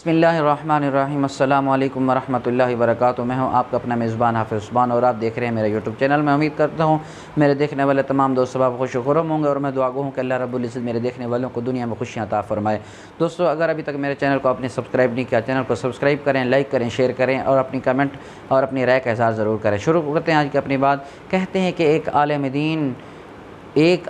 बिस्मिल्लाहिर्रहमानिर्रहीम। अस्सलामु अलैकुम वरहमतुल्लाहि वबरकातुहू। मैं हूं आपका अपना मेज़बान हाफिज़ उस्मान और आप देख रहे हैं मेरा यूट्यूब चैनल। मैं उम्मीद करता हूं मेरे देखने वाले तमाम दोस्त सब खुश खुर्रम होंगे और मैं दुआ गो हूं कि अल्लाह रब्बुल इज़्ज़त मेरे देखने वालों को दुनिया में खुशियां अता फरमाए। दोस्तों, अगर अभी तक मेरे चैनल को आपने सब्सक्राइब नहीं किया, चैनल को सब्सक्राइब करें, लाइक करें, शेयर करें और अपनी कमेंट और अपनी राय का इज़हार ज़रूर करें। शुरू करते हैं आज की अपनी बात। कहते हैं कि एक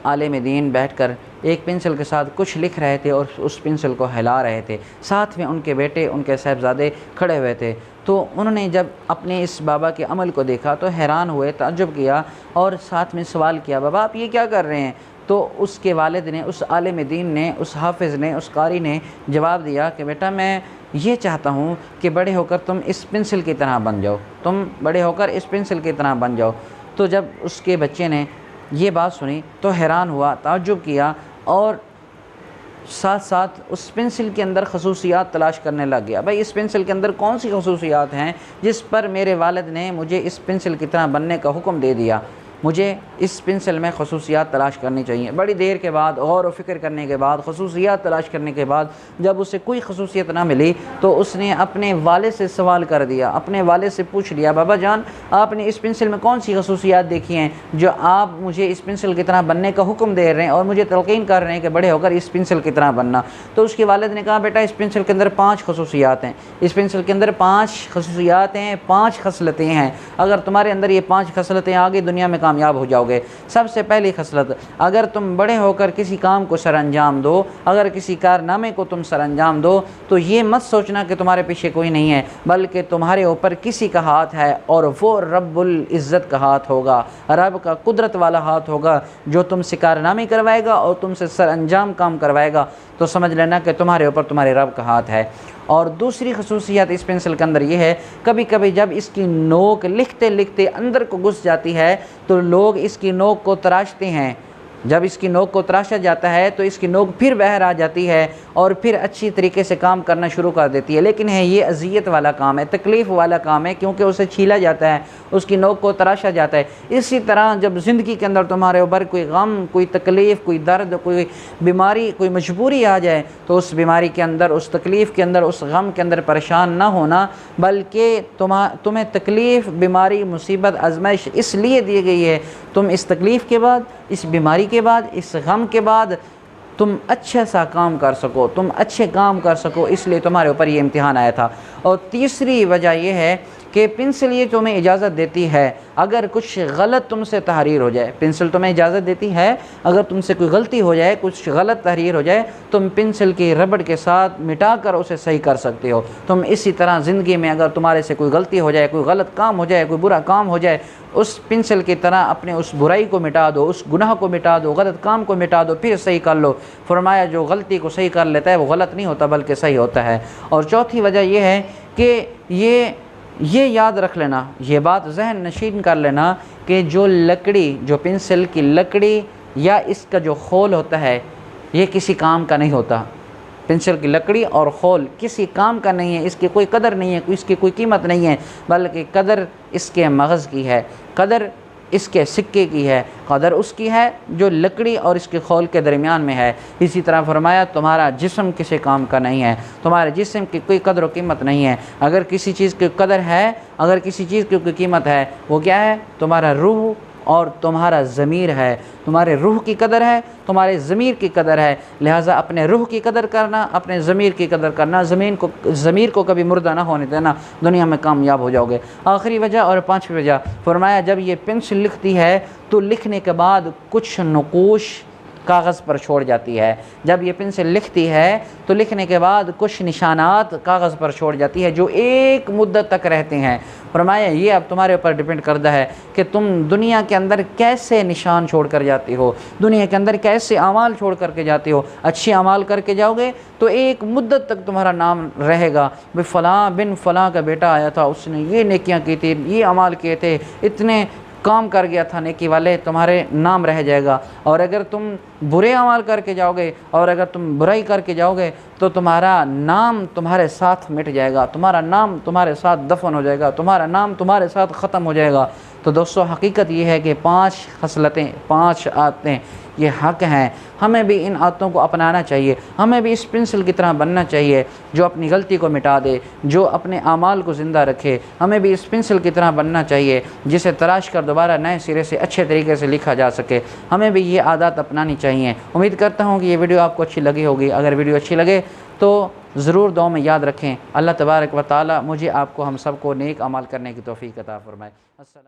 आलिम दीन बैठकर एक पेंसिल के साथ कुछ लिख रहे थे और उस पेंसिल को हिला रहे थे। साथ में उनके बेटे, उनके साहबजादे खड़े हुए थे। तो उन्होंने जब अपने इस बाबा के अमल को देखा तो हैरान हुए, ताज्जुब किया और साथ में सवाल किया, बाबा आप ये क्या कर रहे हैं? तो उसके वालिद ने, उस आलिम दीन ने, उस हाफिज़ ने, उस कारी ने जवाब दिया कि बेटा मैं ये चाहता हूँ कि बड़े होकर तुम इस पेंसिल की तरह बन जाओ, तुम बड़े होकर इस पेंसिल की तरह बन जाओ। तो जब उसके बच्चे ने ये बात सुनी तो हैरान हुआ, ताज्जुब किया और साथ साथ उस पेंसिल के अंदर खसूसियात तलाश करने लग गया। भाई इस पेंसिल के अंदर कौन सी खसूसियात हैं जिस पर मेरे वालिद ने मुझे इस पेंसिल की तरह बनने का हुक्म दे दिया, मुझे इस पेंसिल में खसूसियात तलाश करनी चाहिए। बड़ी देर के बाद गौर व फिक्र करने के बाद, खसूसियात तलाश करने के बाद जब उसे कोई खसूसियत ना मिली तो उसने अपने वाले से सवाल कर दिया, अपने वाले से पूछ लिया, बाबा जान आपने इस पेंसिल में कौन सी खसूसियात देखी हैं जो आप मुझे इस पेंसिल की तरह बनने का हुक्म दे रहे हैं और मुझे तलकीन कर रहे हैं कि बड़े होकर इस पेंसिल की तरह बनना। तो उसके वालिद ने कहा, बेटा इस पेंसिल के अंदर 5 खसूसियात हैं, इस पेंसिल के अंदर 5 खसूसियात हैं, 5 खसलतें हैं। अगर तुम्हारे अंदर ये 5 खसलतें आ गई दुनिया में कामयाब हो जाओगे। सबसे पहली खसलत, अगर तुम बड़े होकर किसी काम को सरअंजाम दो, अगर किसी कारनामे को तुम सरअंजाम दो तो ये मत सोचना कि तुम्हारे पीछे कोई नहीं है, बल्कि तुम्हारे ऊपर किसी का हाथ है और वो रब्बुल इज़्ज़त का हाथ होगा, रब का कुदरत वाला हाथ होगा जो तुमसे कारनामे करवाएगा और तुमसे सरअंजाम काम करवाएगा। तो समझ लेना कि तुम्हारे ऊपर तुम्हारे रब का हाथ है। और दूसरी खसूसियत इस पेंसिल के अंदर ये है, कभी कभी जब इसकी नोक लिखते लिखते अंदर को घुस जाती है तो लोग इसकी नोक को तराशते हैं। जब इसकी नोक को तराशा जाता है तो इसकी नोक फिर बाहर आ जाती है और फिर अच्छी तरीके से काम करना शुरू कर देती है। लेकिन ये अजियत वाला काम है, तकलीफ़ वाला काम है, क्योंकि उसे छीला जाता है, उसकी नोक को तराशा जाता है। इसी तरह जब ज़िंदगी के अंदर तुम्हारे ऊपर कोई गम, कोई तकलीफ़, कोई दर्द, कोई बीमारी, कोई मजबूरी आ जाए तो उस बीमारी के अंदर, उस तकलीफ़ के अंदर, उस गम के अंदर परेशान ना होना, बल्कि तुम्हें तकलीफ़, बीमारी, मुसीबत, आजमाइश इसलिए दी गई है तुम इस तकलीफ़ के बाद, इस बीमारी के बाद, इस गम के बाद तुम अच्छा सा काम कर सको, तुम अच्छे काम कर सको, इसलिए तुम्हारे ऊपर ये इम्तिहान आया था। और तीसरी वजह यह है कि पेंसिल ये तुम्हें इजाज़त देती है अगर कुछ गलत तुमसे तहरीर हो जाए, पेंसिल तुम्हें इजाज़त देती है अगर तुमसे कोई गलती हो जाए, कुछ गलत तहरीर हो जाए, तुम पेंसिल की रबड़ के साथ मिटाकर उसे सही कर सकते हो। तुम इसी तरह ज़िंदगी में अगर तुम्हारे से कोई गलती हो जाए, कोई गलत काम हो जाए, कोई बुरा काम हो जाए, उस पेंसिल की तरह अपने उस बुराई को मिटा दो, उस गुनाह को मिटा दो, गलत काम को मिटा दो, फिर सही कर लो। फरमाया जो गलती को सही कर लेता है वो गलत नहीं होता बल्कि सही होता है। और चौथी वजह यह है कि ये याद रख लेना, ये बात जहन नशीन कर लेना कि जो लकड़ी, जो पेंसिल की लकड़ी या इसका जो खोल होता है ये किसी काम का नहीं होता। पेंसिल की लकड़ी और खोल किसी काम का नहीं है, इसकी कोई कदर नहीं है, इसकी कोई कीमत नहीं है, बल्कि कदर इसके मगज़ की है, कदर इसके सिक्के की है, कदर उसकी है जो लकड़ी और इसके खोल के दरमियान में है। इसी तरह फरमाया तुम्हारा जिस्म किसी काम का नहीं है, तुम्हारे जिस्म की कोई कदर व कीमत नहीं है। अगर किसी चीज़ की कदर है, अगर किसी चीज़ की कोई कीमत है, वो क्या है? तुम्हारा रूह और तुम्हारा ज़मीर है। तुम्हारे रूह की कदर है, तुम्हारे ज़मीर की कदर है। लिहाजा अपने रूह की कदर करना, अपने ज़मीर की कदर करना, ज़मीर को कभी मुर्दा ना होने देना, दुनिया में कामयाब हो जाओगे। आखिरी वजह और 5वीं वजह फरमाया, जब ये पेंसिल लिखती है तो लिखने के बाद कुछ नक़ूश कागज़ पर छोड़ जाती है। जब ये पेंसिल लिखती है तो लिखने के बाद कुछ निशानात कागज़ पर छोड़ जाती है जो एक मुद्दत तक रहते हैं। फरमाया ये अब तुम्हारे ऊपर डिपेंड करता है कि तुम दुनिया के अंदर कैसे निशान छोड़ कर जाती हो, दुनिया के अंदर कैसे अमाल छोड़ करके जाती हो। अच्छे अमाल करके जाओगे तो एक मुद्दत तक तुम्हारा नाम रहेगा, फ़लाँ बिन फ़लाँ का बेटा आया था, उसने ये नेकियां की थी, ये अमाल किए थे, इतने काम कर गया था नेकी वाले, तुम्हारे नाम रह जाएगा। और अगर तुम बुरे अमाल करके जाओगे और अगर तुम बुराई करके जाओगे तो तुम्हारा नाम तुम्हारे साथ मिट जाएगा, तुम्हारा नाम तुम्हारे साथ दफन हो जाएगा, तुम्हारा नाम तुम्हारे साथ ख़त्म हो जाएगा। तो दोस्तों हकीकत ये है कि 5 खसलतें, 5 आदतें ये हक़ हैं। हमें भी इन आदतों को अपनाना चाहिए। हमें भी इस पेंसिल की तरह बनना चाहिए जो अपनी गलती को मिटा दे, जो अपने आमाल को ज़िंदा रखे। हमें भी इस पेंसिल की तरह बनना चाहिए जिसे तराश कर दोबारा नए सिरे से अच्छे तरीके से लिखा जा सके। हमें भी ये आदत अपनानी चाहिए। उम्मीद करता हूँ कि ये वीडियो आपको अच्छी लगी होगी। अगर वीडियो अच्छी लगे तो ज़रूर दुआ में याद रखें। अल्लाह तबारक व तआला मुझे, आपको, हम सबको नेक अमाल करने की तौफीक अता फ़रमाए। अस्सलाम।